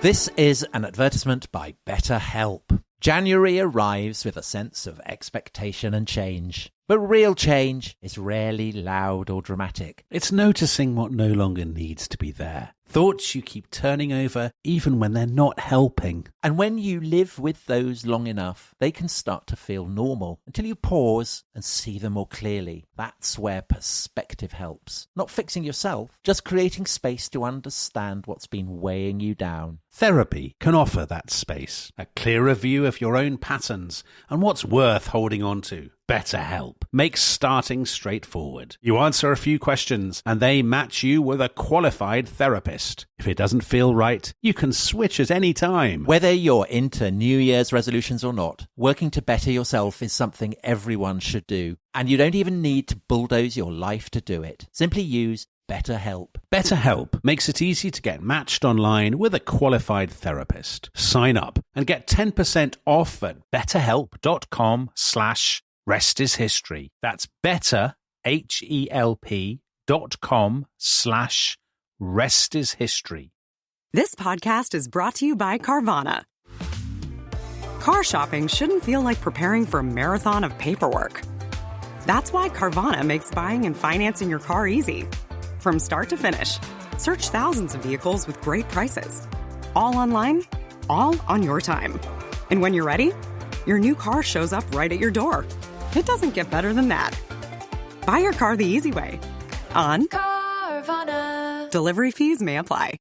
This is an advertisement by BetterHelp. January arrives with a sense of expectation and change. But real change is rarely loud or dramatic. It's noticing what no longer needs to be there. Thoughts you keep turning over even when they're not helping. And when you live with those long enough, they can start to feel normal until you pause and see them more clearly. That's where perspective helps. Not fixing yourself, just creating space to understand what's been weighing you down. Therapy can offer that space, a clearer view of your own patterns and what's worth holding on to. BetterHelp makes starting straightforward. You answer a few questions and they match you with a qualified therapist. If it doesn't feel right, you can switch at any time. Whether you're into New Year's resolutions or not, working to better yourself is something everyone should do. And you don't even need to bulldoze your life to do it. Simply use BetterHelp. BetterHelp makes it easy to get matched online with a qualified therapist. Sign up and get 10% off at betterhelp.com/restishistory. That's betterhelp.com/restishistory. This podcast is brought to you by Carvana. Car shopping shouldn't feel like preparing for a marathon of paperwork. That's why Carvana makes buying and financing your car easy. From start to finish, search thousands of vehicles with great prices. All online, all on your time. And when you're ready, your new car shows up right at your door. It doesn't get better than that. Buy your car the easy way. On Carvana. Delivery fees may apply.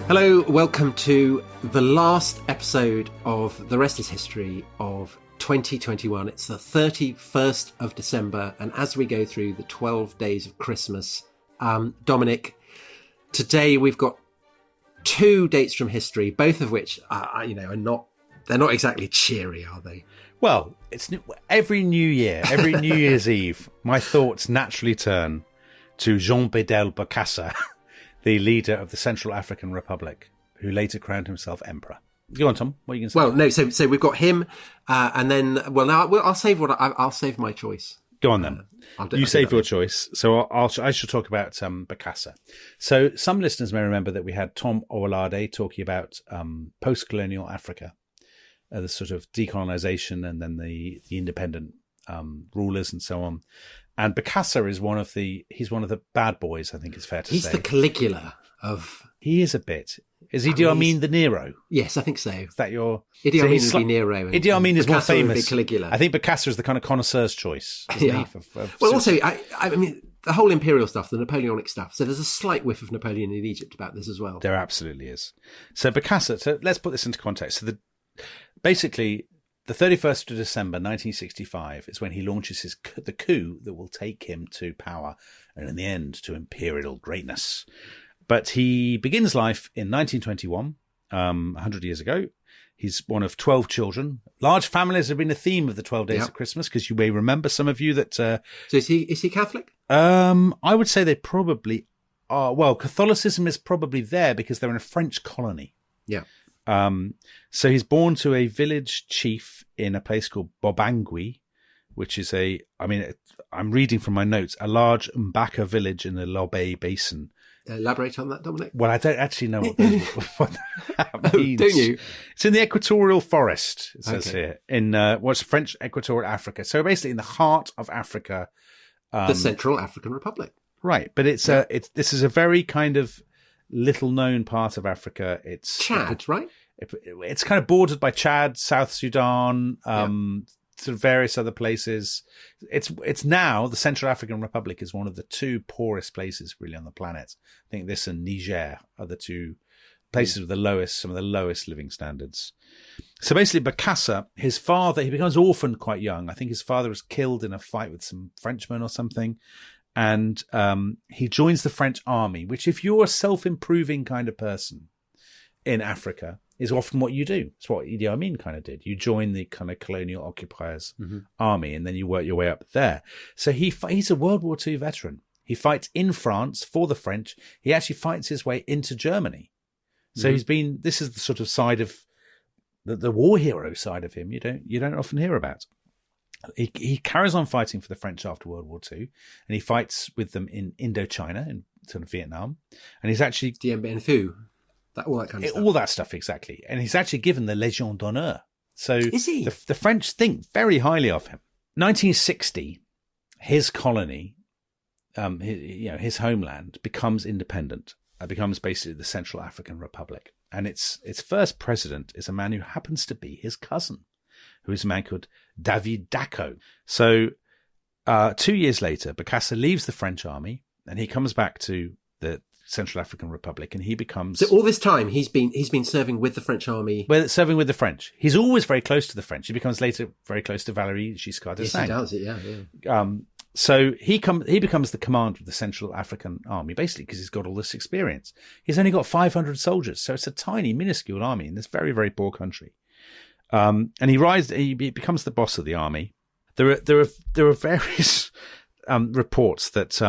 Hello, welcome to the last episode of The Rest is History of 2021. It's the 31st of December, and as we go through the 12 days of Christmas, Dominic, today we've got two dates from history, both of which are not exactly cheery, are they? Well, it's every New Year, every New Year's Eve, my thoughts naturally turn to Jean-Bédel Bokassa, the leader of the Central African Republic, who later crowned himself emperor. Go on, Tom. What are you going to say? Well, no. So we've got him, and then I'll save I'll save my choice. Go on then. You save your choice. So I shall talk about Bokassa. So some listeners may remember that we had Tom Owolade talking about post-colonial Africa, the sort of decolonization and then the independent rulers and so on. And Bokassa is one of the bad boys, I think it's fair to say. He's the Caligula of... He is a bit. Is he Idi Amin the Nero? Yes, I think so. Is that your... Idi Amin would be Nero. Idi Amin is more famous. Caligula. I think Bokassa is the kind of connoisseur's choice, isn't he? Also, I mean, the whole imperial stuff, the Napoleonic stuff. So there's a slight whiff of Napoleon in Egypt about this as well. There absolutely is. So Bokassa, so let's put this into context. So basically... The 31st of December 1965 is when he launches the coup that will take him to power and in the end to imperial greatness. But he begins life in 1921, 100 years ago. He's one of 12 children. Large families have been a theme of the 12 days of Christmas, because you may remember, some of you, that... So is he Catholic? I would say they probably are. Well, Catholicism is probably there because they're in a French colony. Yeah. So he's born to a village chief in a place called Bobangui, which is I'm reading from my notes, a large Mbaka village in the Lobe Basin. Elaborate on that, Dominic. Well, I don't actually know what that means. Don't you? It's in the equatorial forest, it says here, in what's French equatorial Africa. So basically in the heart of Africa. The Central African Republic. Right. But this is a very kind of little known part of Africa. It's Chad, right? It's kind of bordered by Chad, South Sudan, sort of various other places. It's now the Central African Republic is one of the two poorest places really on the planet. I think this and Niger are the two places with some of the lowest living standards. So basically Bokassa, his father, he becomes orphaned quite young. I think his father was killed in a fight with some Frenchmen or something. And he joins the French army, which if you're a self-improving kind of person in Africa, is often what you do. It's what Idi Amin kind of did. You join the kind of colonial occupiers' army, and then you work your way up there. So he's a World War II veteran. He fights in France for the French. He actually fights his way into Germany. So this is the sort of side of the war hero side of him you don't often hear about. He carries on fighting for the French after World War II, and he fights with them in Indochina, in sort of Vietnam. And he's actually Dien Bien Phu, all that kind of stuff. All that stuff, exactly. And he's actually given the Légion d'honneur. So is he? The French think very highly of him. 1960, his colony, his homeland becomes independent. Becomes basically the Central African Republic. And its first president is a man who happens to be his cousin, who is a man called David Dacko. So 2 years later, Bokassa leaves the French army and he comes back to the Central African Republic, and he becomes... So all this time he's been serving with the French army. Well, serving with the French. He's always very close to the French. He becomes later very close to Valéry Giscard d'Estaing. Yes, he does. Yeah. So he becomes the commander of the Central African Army, basically because he's got all this experience. He's only got 500 soldiers, so it's a tiny, minuscule army in this very, very poor country. And he becomes the boss of the army. There are various reports that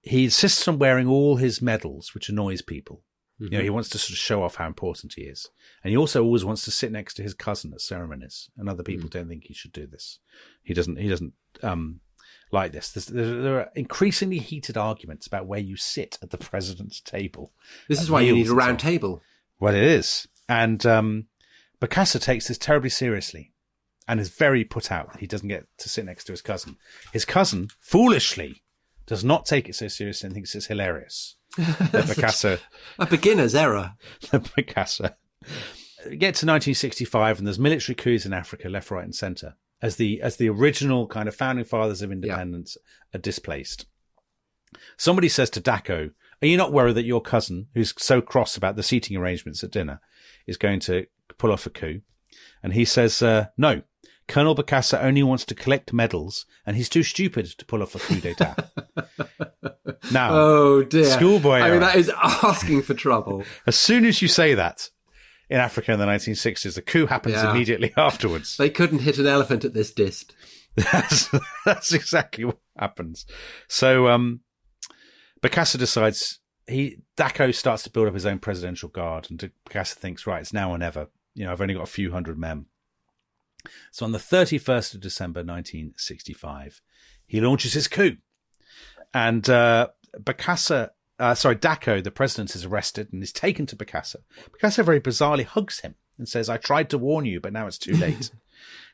he insists on wearing all his medals, which annoys people. Mm-hmm. He wants to sort of show off how important he is. And he also always wants to sit next to his cousin at ceremonies. And other people don't think he should do this. He doesn't like this. There are increasingly heated arguments about where you sit at the president's table. This is why you need a round table. Well, it is. And Bokassa takes this terribly seriously and is very put out that he doesn't get to sit next to his cousin. His cousin, foolishly, does not take it so seriously and thinks it's hilarious. Bokassa, a beginner's error. Bokassa. Get to 1965 and there's military coups in Africa, left, right and centre, as the original kind of founding fathers of independence are displaced. Somebody says to Dacko, are you not worried that your cousin, who's so cross about the seating arrangements at dinner, is going to pull off a coup? And he says, no. Colonel Bokassa only wants to collect medals, and he's too stupid to pull off a coup d'etat. Now, oh dear, schoolboy. I mean, that is asking for trouble. As soon as you say that in Africa in the 1960s, the coup happens immediately afterwards. They couldn't hit an elephant at this dist. That's exactly what happens. So Bokassa decides Dacko starts to build up his own presidential guard, and Bokassa thinks, right, it's now or never. I've only got a few hundred men. So on the 31st of December, 1965, he launches his coup. And Dacko, the president, is arrested and is taken to Bokassa. Bokassa very bizarrely hugs him and says, I tried to warn you, but now it's too late.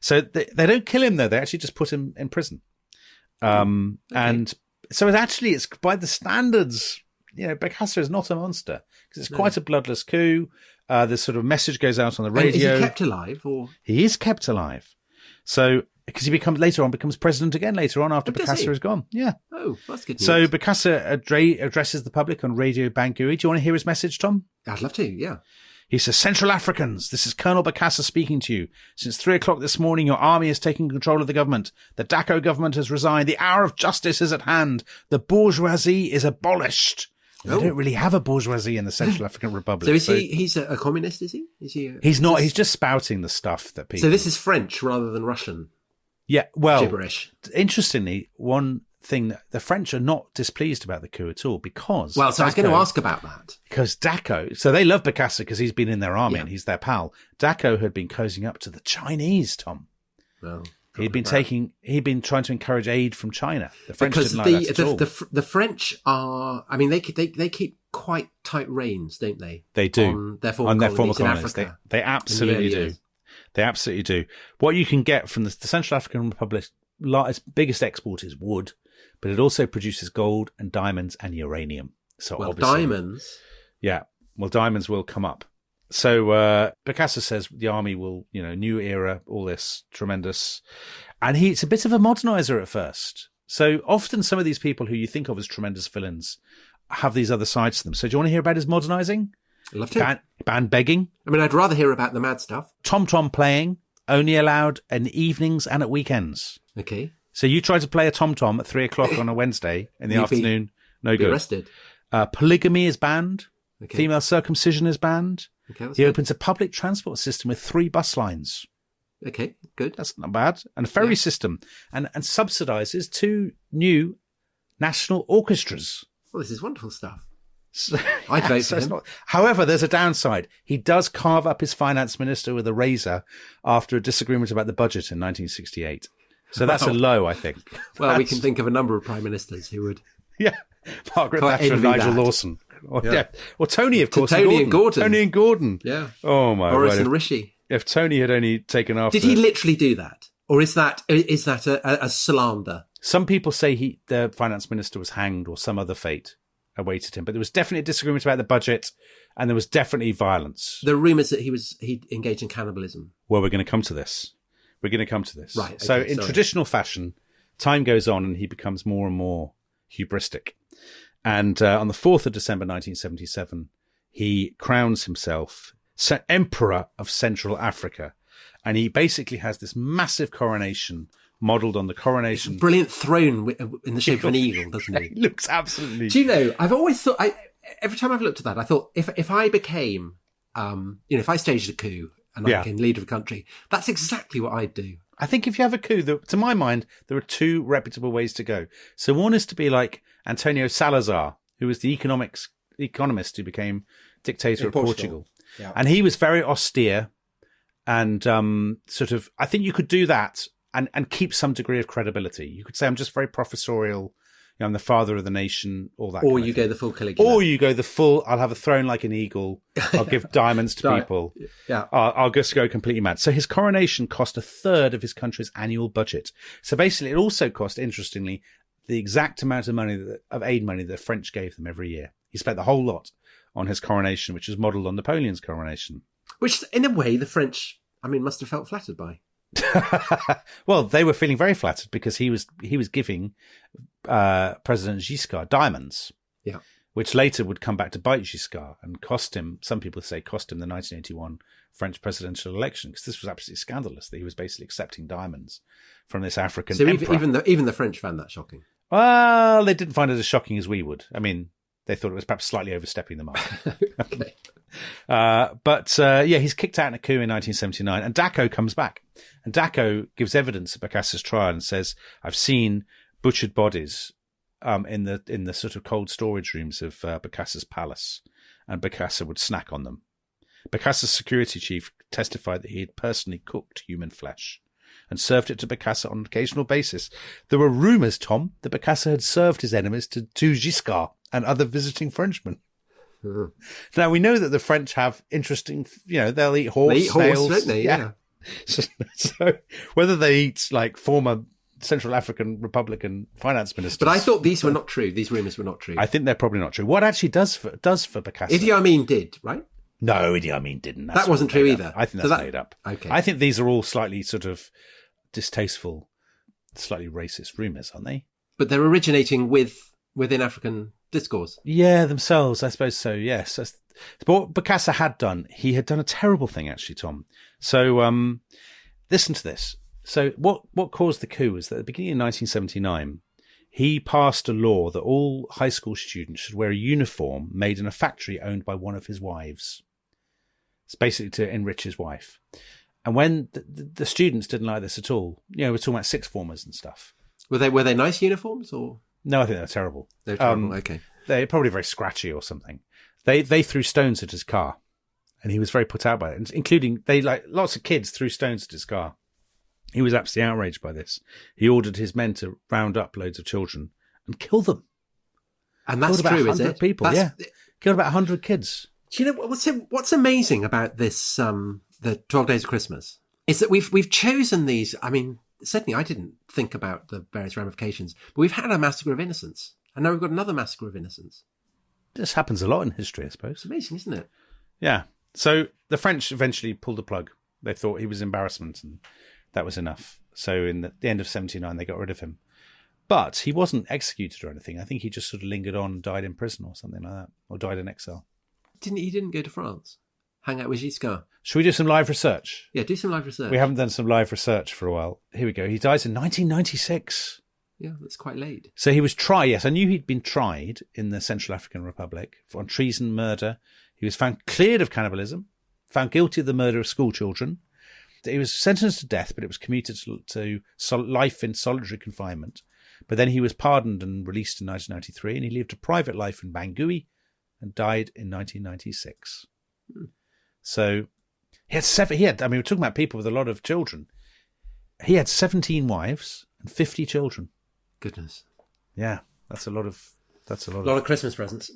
So they don't kill him, though. They actually just put him in prison. Okay. And so it's by the standards, Bokassa is not a monster because it's quite a bloodless coup. This sort of message goes out on the radio. Is he kept alive, or he is kept alive? So because he becomes president again later on after Bokassa is gone. Yeah. Oh, that's good news. So Bokassa addresses the public on Radio Bangui. Do you want to hear his message, Tom? I'd love to. Yeah. He says, Central Africans, this is Colonel Bokassa speaking to you. Since 3:00 this morning, your army has taken control of the government. The Dacko government has resigned. The hour of justice is at hand. The bourgeoisie is abolished. They don't really have a bourgeoisie in the Central African Republic. So he's a communist, is he? He's not. He's just spouting the stuff that people... So this is French rather than Russian? Yeah, well... Gibberish. Interestingly, one thing, the French are not displeased about the coup at all because... Well, so I was going to ask about that. Because Dacko... So they love Bokassa because he's been in their army and he's their pal. Dacko had been cozying up to the Chinese, Tom. Well... He'd been trying to encourage aid from China. The French didn't like that at all. The French are, I mean, they keep quite tight reins, don't they? They do. On their former colonies. They absolutely do. They absolutely do. What you can get from the Central African Republic, its biggest export is wood, but it also produces gold and diamonds and uranium. So obviously, diamonds. Yeah. Well, diamonds will come up. So Bokassa says the army will, new era, all this, tremendous. And it's a bit of a modernizer at first. So often some of these people who you think of as tremendous villains have these other sides to them. So do you want to hear about his modernizing? I'd love to. Band begging. I mean, I'd rather hear about the mad stuff. Tom-tom playing, only allowed in evenings and at weekends. Okay. So you try to play a tom-tom at 3:00 on a Wednesday in the afternoon, no good. Arrested. Polygamy is banned. Okay. Female circumcision is banned. Okay, he opens a public transport system with 3 bus lines. Okay, good. That's not bad. And a ferry system. And subsidises 2 new national orchestras. Well, this is wonderful stuff. So, I'd vote for him. However, there's a downside. He does carve up his finance minister with a razor after a disagreement about the budget in 1968. So that's a low, I think. Well, we can think of a number of prime ministers who would. Yeah. Margaret Quite Thatcher and envy Nigel that. Lawson. Or Tony, of course. Tony and Gordon. Tony and Gordon. Yeah. Oh, my Boris word. and Rishi. If Tony had only taken after... Did he literally do that? Or is that a slander? Some people say the finance minister was hanged or some other fate awaited him. But there was definitely a disagreement about the budget and there was definitely violence. There are rumours that he engaged in cannibalism. Well, we're going to come to this. Right. Okay, So in traditional fashion, time goes on and he becomes more and more hubristic. And on the 4th of December 1977, he crowns himself Emperor of Central Africa. And he basically has this massive coronation modelled on the coronation. It's a brilliant throne in the shape of an eagle, doesn't he? It looks absolutely... Do you know, I've always thought, every time I've looked at that, I thought if I became, if I staged a coup and I became leader of a country, that's exactly what I'd do. I think if you have a coup, to my mind, there are two reputable ways to go. So one is to be like Antonio Salazar, who was the economist who became dictator of Portugal. Yeah. And he was very austere and I think you could do that and keep some degree of credibility. You could say, I'm just very professorial. I'm the father of the nation, all that. Or you go the full Caligula. Or you go the full, I'll have a throne like an eagle. I'll give diamonds to people. Yeah. I'll just go completely mad. So his coronation cost a third of his country's annual budget. So basically it also cost, interestingly, the exact amount of money, of aid money that the French gave them every year. He spent the whole lot on his coronation, which was modelled on Napoleon's coronation. Which, in a way, the French, must have felt flattered by. Well, they were feeling very flattered because he was giving President Giscard diamonds, which later would come back to bite Giscard and cost him. Some people say cost him the 1981 French presidential election because this was absolutely scandalous that he was basically accepting diamonds from this African emperor. Even the French found that shocking. Well, they didn't find it as shocking as we would. I mean, they thought it was perhaps slightly overstepping the mark. Okay. But he's kicked out in a coup in 1979 and Dacko comes back. And Dacko gives evidence at Bokassa's trial and says, I've seen butchered bodies in the sort of cold storage rooms of Bokassa's palace, and Bokassa would snack on them. Bokassa's security chief testified that he had personally cooked human flesh and served it to Bokassa on an occasional basis. There were rumours, Tom, that Bokassa had served his enemies to Giscard and other visiting Frenchmen. Now, we know that the French have interesting, they'll eat horse, they eat snails. horse, don't they? Yeah. So whether they eat like former Central African Republican finance ministers. But I thought these were not true. These rumours were not true. I think they're probably not true. What actually does for Bokassa? Idi Amin did, right? No, Idi Amin didn't. That wasn't true either. I think that's made up. Okay. I think these are all slightly sort of distasteful, slightly racist rumours, aren't they? But they're originating within African discourse. Yeah, themselves, I suppose so, yes. But what Bokassa had done, he had done a terrible thing, actually, Tom. So listen to this. So what caused the coup was that at the beginning of 1979, he passed a law that all high school students should wear a uniform made in a factory owned by one of his wives. It's basically to enrich his wife. And when the students didn't like this at all, we're talking about sixth formers and stuff. Were they nice uniforms or? No, I think they're terrible. They're terrible. Okay. They're probably very scratchy or something. They threw stones at his car, and he was very put out by it. Including lots of kids threw stones at his car. He was absolutely outraged by this. He ordered his men to round up loads of children and kill them. And that's true, is it? People, killed about 100 kids. Do you know what's amazing about this? The 12 Days of Christmas is that we've chosen these. I mean, certainly I didn't think about the various ramifications, but we've had a massacre of innocents, and now we've got another massacre of innocents. This happens a lot in history, I suppose. It's amazing, isn't it? Yeah. So the French eventually pulled the plug. They thought he was embarrassment, and that was enough. So in the end of 79, they got rid of him. But he wasn't executed or anything. I think he just sort of lingered on and died in prison or something like that, or died in exile. He didn't go to France? Hang out with Giscard? Should we do some live research? Yeah, do some live research. We haven't done some live research for a while. Here we go. He dies in 1996. Yeah, that's quite late. So he was tried. Yes, I knew he'd been tried in the Central African Republic on treason, murder. He was found cleared of cannibalism, found guilty of the murder of school children. He was sentenced to death, but it was commuted to life in solitary confinement. But then he was pardoned and released in 1993, and he lived a private life in Bangui and died in 1996. So he had we're talking about people with a lot of children. he had 17 wives and 50 children. Goodness. Yeah, that's a lot of Christmas presents.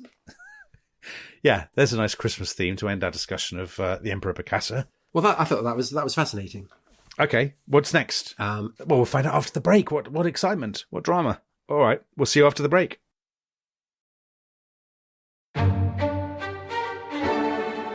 Yeah, there's a nice Christmas theme to end our discussion of the Emperor Bokassa. Well, I thought that was fascinating. Okay, what's next? Well, we'll find out after the break. What excitement, what drama. All right, we'll see you after the break.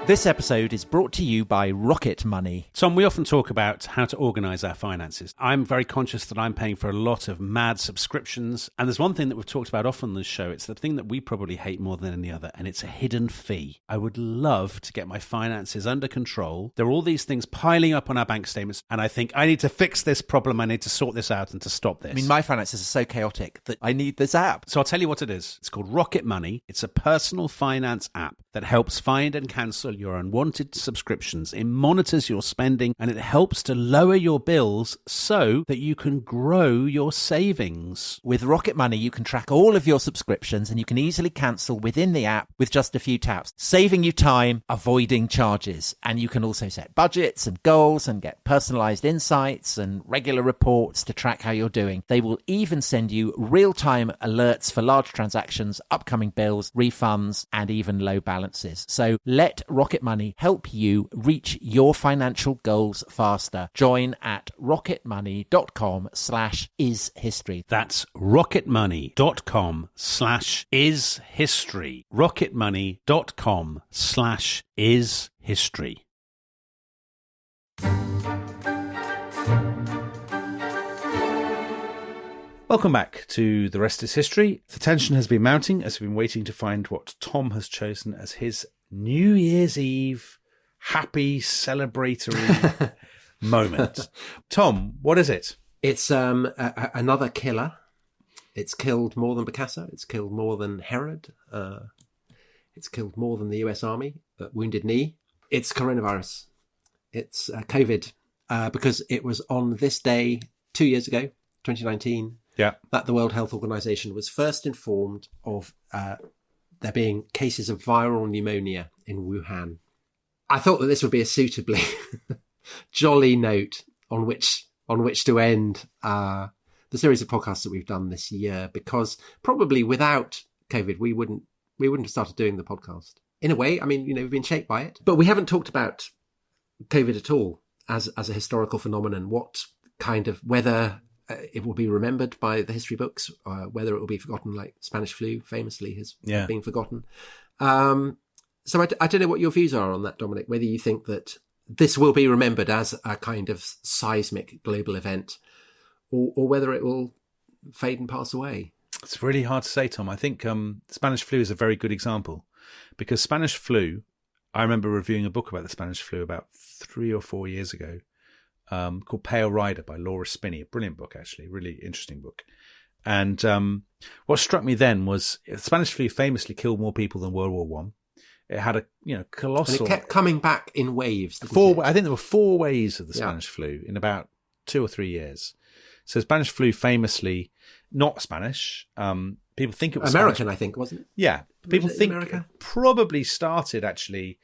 This episode is brought to you by Rocket Money. Tom, we often talk about how to organise our finances. I'm very conscious that I'm paying for a lot of mad subscriptions. And there's one thing that we've talked about often on this show. It's the thing that we probably hate more than any other, and it's a hidden fee. I would love to get my finances under control. There are all these things piling up on our bank statements, and I think I need to fix this problem. I need to sort this out and to stop this. I mean, my finances are so chaotic that I need this app. So I'll tell you what it is. It's called Rocket Money. It's a personal finance app that helps find and cancel your unwanted subscriptions. It monitors your spending and it helps to lower your bills so that you can grow your savings. With Rocket Money, you can track all of your subscriptions and you can easily cancel within the app with just a few taps, saving you time, avoiding charges. And you can also set budgets and goals and get personalized insights and regular reports to track how you're doing. They will even send you real-time alerts for large transactions, upcoming bills, refunds, and even low balances. So let Rocket Money help you reach your financial goals faster. Join at rocketmoney.com/ishistory. That's rocketmoney.com/ishistory. rocketmoney.com/ishistory. Welcome back to The Rest is History. The tension has been mounting as we've been waiting to find what Tom has chosen as his New Year's Eve happy celebratory moment. Tom, what is it? It's another killer. It's killed more than Bokassa. It's killed more than Herod. It's killed more than the US Army at Wounded Knee. It's coronavirus. It's COVID, because it was on this day 2 years ago, 2019, that the World Health Organization was first informed of there being cases of viral pneumonia in Wuhan. I thought that this would be a suitably jolly note on which to end the series of podcasts that we've done this year, because probably without COVID, we wouldn't have started doing the podcast. In a way, I mean, we've been shaped by it, but we haven't talked about COVID at all as a historical phenomenon. What kind of, whether it will be remembered by the history books, whether it will be forgotten, like Spanish flu famously has been forgotten. So I don't know what your views are on that, Dominic, whether you think that this will be remembered as a kind of seismic global event, or whether it will fade and pass away. It's really hard to say, Tom. I think Spanish flu is a very good example, because Spanish flu, I remember reviewing a book about the Spanish flu about 3 or 4 years ago, called Pale Rider by Laura Spinney, a brilliant book, actually, really interesting book. And what struck me then was Spanish flu famously killed more people than World War One. It had a colossal. And it kept coming back in waves. I think there were 4 waves of the Spanish flu in about 2 or 3 years. So Spanish flu famously not Spanish. People think it was American, Spanish. I think, wasn't it? Yeah, people think America? It probably started actually.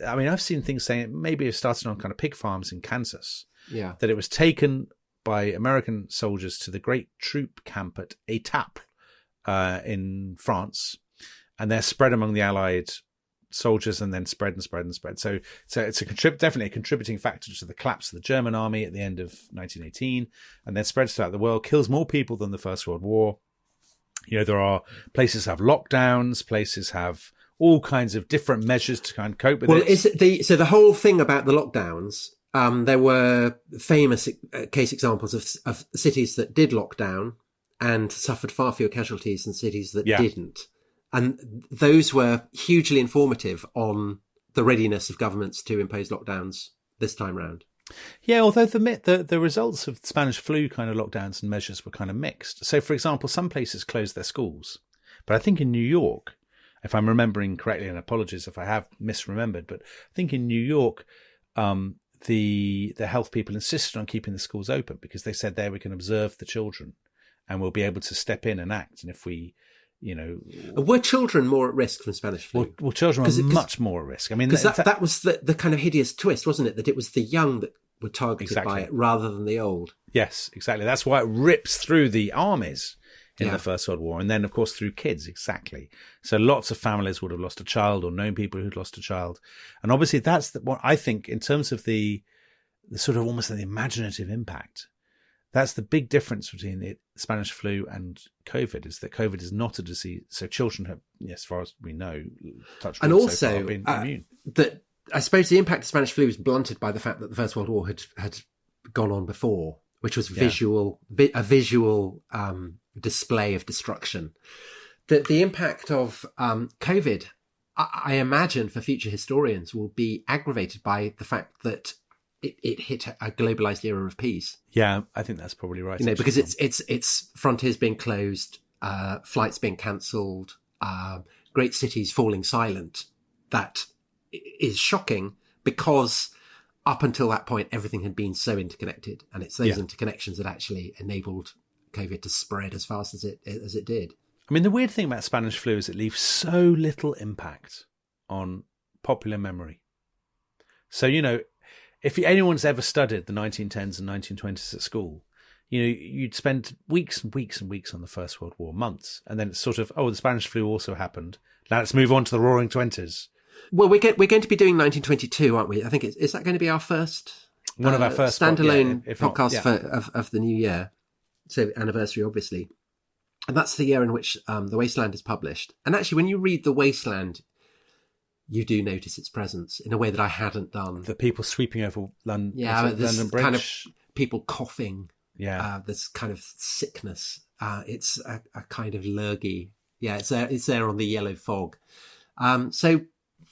I mean, I've seen things saying maybe it started on kind of pig farms in Kansas. Yeah, that it was taken by American soldiers to the great troop camp at Étaples in France, and they're spread among the Allied soldiers and then spread and spread and spread. So it's definitely a contributing factor to the collapse of the German army at the end of 1918, and then spreads throughout the world, kills more people than the First World War. There are places have lockdowns, places have all kinds of different measures to kind of cope with it. So the whole thing about the lockdowns, there were famous case examples of cities that did lock down and suffered far fewer casualties than cities that didn't. And those were hugely informative on the readiness of governments to impose lockdowns this time round. Yeah, although the results of Spanish flu kind of lockdowns and measures were kind of mixed. So, for example, some places closed their schools. But I think in New York, if I'm remembering correctly, and apologies if I have misremembered, but I think in New York, the health people insisted on keeping the schools open because they said there we can observe the children and we'll be able to step in and act. And if we... were children more at risk from Spanish flu? Well, children were much more at risk. I mean, because that was the kind of hideous twist, wasn't it? That it was the young were targeted Exactly. by it rather than the old. Yes, exactly. That's why it rips through the armies in Yeah. the First World War. And then, of course, through kids. Exactly. So lots of families would have lost a child or known people who'd lost a child. And obviously that's what I think in terms of the sort of almost the imaginative impact. That's the big difference between the Spanish flu and COVID, is that COVID is not a disease. So children have, yes, as far as we know, touch wood, And so far also, been immune. that I suppose the impact of Spanish flu was blunted by the fact that the First World War had gone on before, which was a visual display of destruction. The impact of COVID, I imagine, for future historians, will be aggravated by the fact that it hit a globalized era of peace. Yeah, I think that's probably right. Because it's frontiers being closed, flights being cancelled, great cities falling silent. That is shocking because up until that point, everything had been so interconnected, and it's those interconnections that actually enabled COVID to spread as fast as it did. I mean, the weird thing about Spanish flu is it leaves so little impact on popular memory. So, if anyone's ever studied the 1910s and 1920s at school, you'd spend weeks and weeks and weeks on the First World War, months, and then it's sort of, the Spanish flu also happened. Now let's move on to the Roaring Twenties. Well, we're going to be doing 1922, aren't we? I think is that going to be our first one of our first standalone podcasts of the new year? So anniversary, obviously, and that's the year in which The Wasteland is published. And actually, when you read The Wasteland, you do notice its presence in a way that I hadn't done. The people sweeping over London, London Bridge, kind of people coughing. Yeah, this kind of sickness. It's a kind of lurgy. Yeah, it's there on the yellow fog. So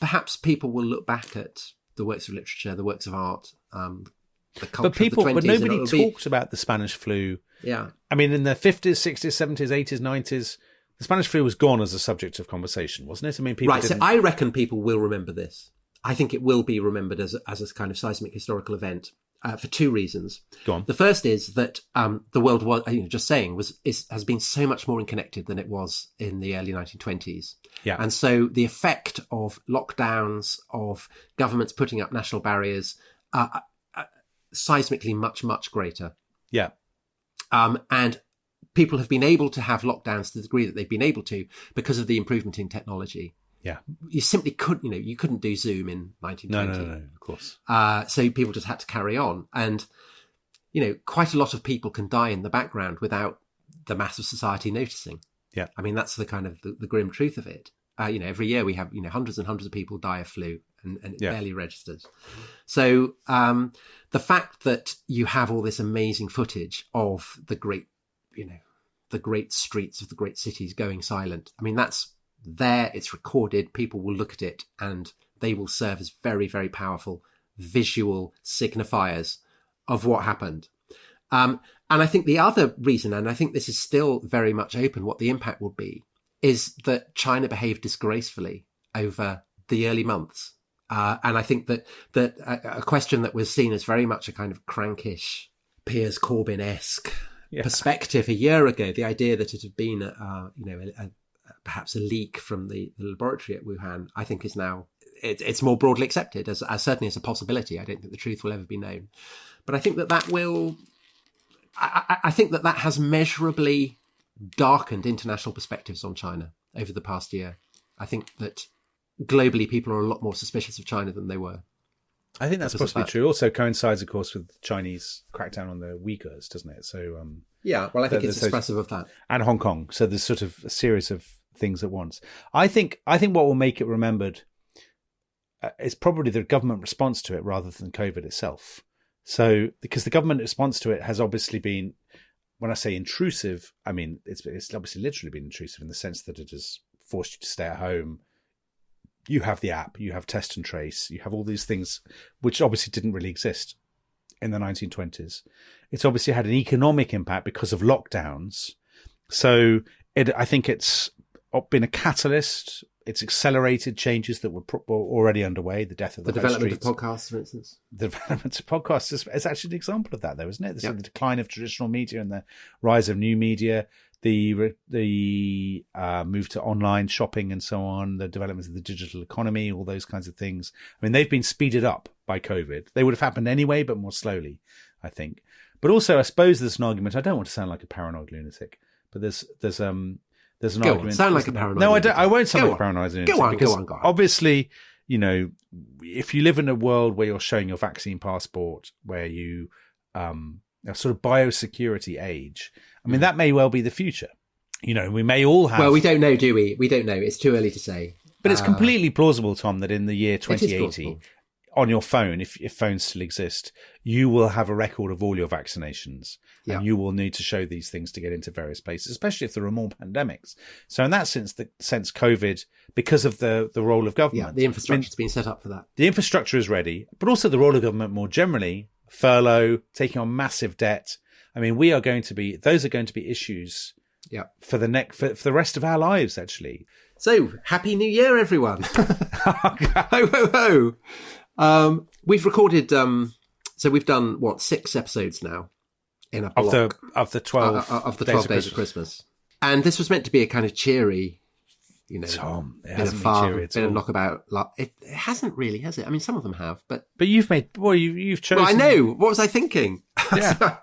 perhaps people will look back at the works of literature, the works of art, the culture of the 20s. But nobody talked about the Spanish flu. Yeah. I mean, in the 50s, 60s, 70s, 80s, 90s, the Spanish flu was gone as a subject of conversation, wasn't it? I mean, people Right, so I reckon people will remember this. I think it will be remembered as a kind of seismic historical event for two reasons. Go on. The first is that the world was, just saying, has been so much more interconnected than it was in the early 1920s. Yeah. And so the effect of lockdowns, of governments putting up national barriers, seismically much, much greater. Yeah. And people have been able to have lockdowns to the degree that they've been able to because of the improvement in technology. Yeah. You simply couldn't, you couldn't do Zoom in 1920. No, of course. So people just had to carry on. And, quite a lot of people can die in the background without the mass of society noticing. Yeah. I mean, that's the kind of the grim truth of it. Every year we have, hundreds and hundreds of people die of flu and it barely registers. So the fact that you have all this amazing footage of the great streets of the great cities going silent. I mean, that's there, it's recorded, people will look at it and they will serve as very, very powerful visual signifiers of what happened. And I think the other reason, and I think this is still very much open, what the impact will be, is that China behaved disgracefully over the early months. And I think that a question that was seen as very much a kind of crankish, Piers Corbyn-esque perspective a year ago, the idea that it had been, perhaps a leak from the laboratory at Wuhan, I think is now, it's more broadly accepted as certainly as a possibility. I don't think the truth will ever be known. But I think that will, I think that has measurably darkened international perspectives on China over the past year. I think that globally people are a lot more suspicious of China than they were. I think that's possibly true. Also coincides, of course, with the Chinese crackdown on the Uyghurs, doesn't it? So I think it's expressive of that. And Hong Kong. So there's sort of a series of things at once. I think what will make it remembered is probably the government response to it rather than COVID itself. So because the government response to it has obviously been, when I say intrusive, I mean it's obviously literally been intrusive in the sense that it has forced you to stay at home. You have the app, you have test and trace, you have all these things which obviously didn't really exist in the 1920s. It's obviously had an economic impact because of lockdowns. So I think it's been a catalyst it's accelerated changes that were already underway. The death of the development of podcasts, for instance. The development of podcasts is actually an example of that, though, isn't it? The decline of traditional media and the rise of new media, the move to online shopping and so on, the development of the digital economy, all those kinds of things. I mean, they've been speeded up by COVID. They would have happened anyway, but more slowly, I think. But also, I suppose there's an argument. I don't want to sound like a paranoid lunatic, but there's an argument. Sound like a paranoid. No, lunatic. I won't sound like a paranoid lunatic. Go on. Obviously, if you live in a world where you're showing your vaccine passport, where you a sort of biosecurity age, I mean, that may well be the future. We may all have. Well, we don't know, do we? We don't know. It's too early to say. But it's completely plausible, Tom, that in the year 2080, on your phone, if phones still exist, you will have a record of all your vaccinations. Yeah. And you will need to show these things to get into various places, especially if there are more pandemics. So in that sense, COVID, because of the role of government. Yeah, the infrastructure's been set up for that. The infrastructure is ready, but also the role of government more generally, furlough, taking on massive debt. I mean, those are going to be issues for the rest of our lives, actually. So, Happy New Year, everyone. Ho, ho, ho. We've recorded, so we've done, 6 episodes now in a block. Of the 12 days of Christmas. And this was meant to be a kind of cheery, Tom, bit of fun, bit of knockabout. It hasn't really, has it? I mean, some of them have, but you've chosen. Well, I know. What was I thinking? Yeah.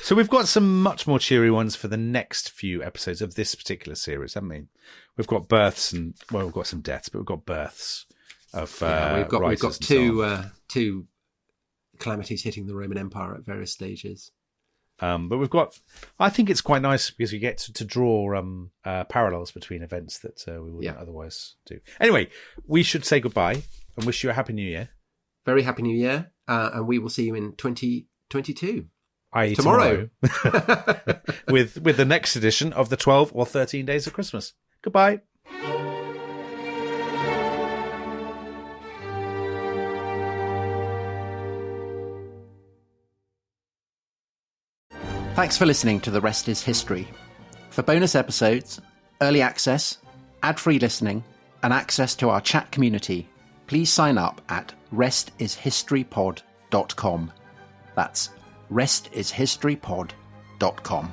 So we've got some much more cheery ones for the next few episodes of this particular series, haven't we? We've got births we've got some deaths, but we've got births of. We've got two calamities hitting the Roman Empire at various stages. But I think it's quite nice because we get to draw parallels between events that we wouldn't otherwise do. Anyway, we should say goodbye and wish you a Happy New Year. Very Happy New Year. And we will see you in 2022. i.e. tomorrow. with the next edition of the 12 or 13 Days of Christmas. Goodbye. Thanks for listening to The Rest is History. For bonus episodes, early access, ad-free listening, and access to our chat community, please sign up at restishistorypod.com. That's restishistorypod.com.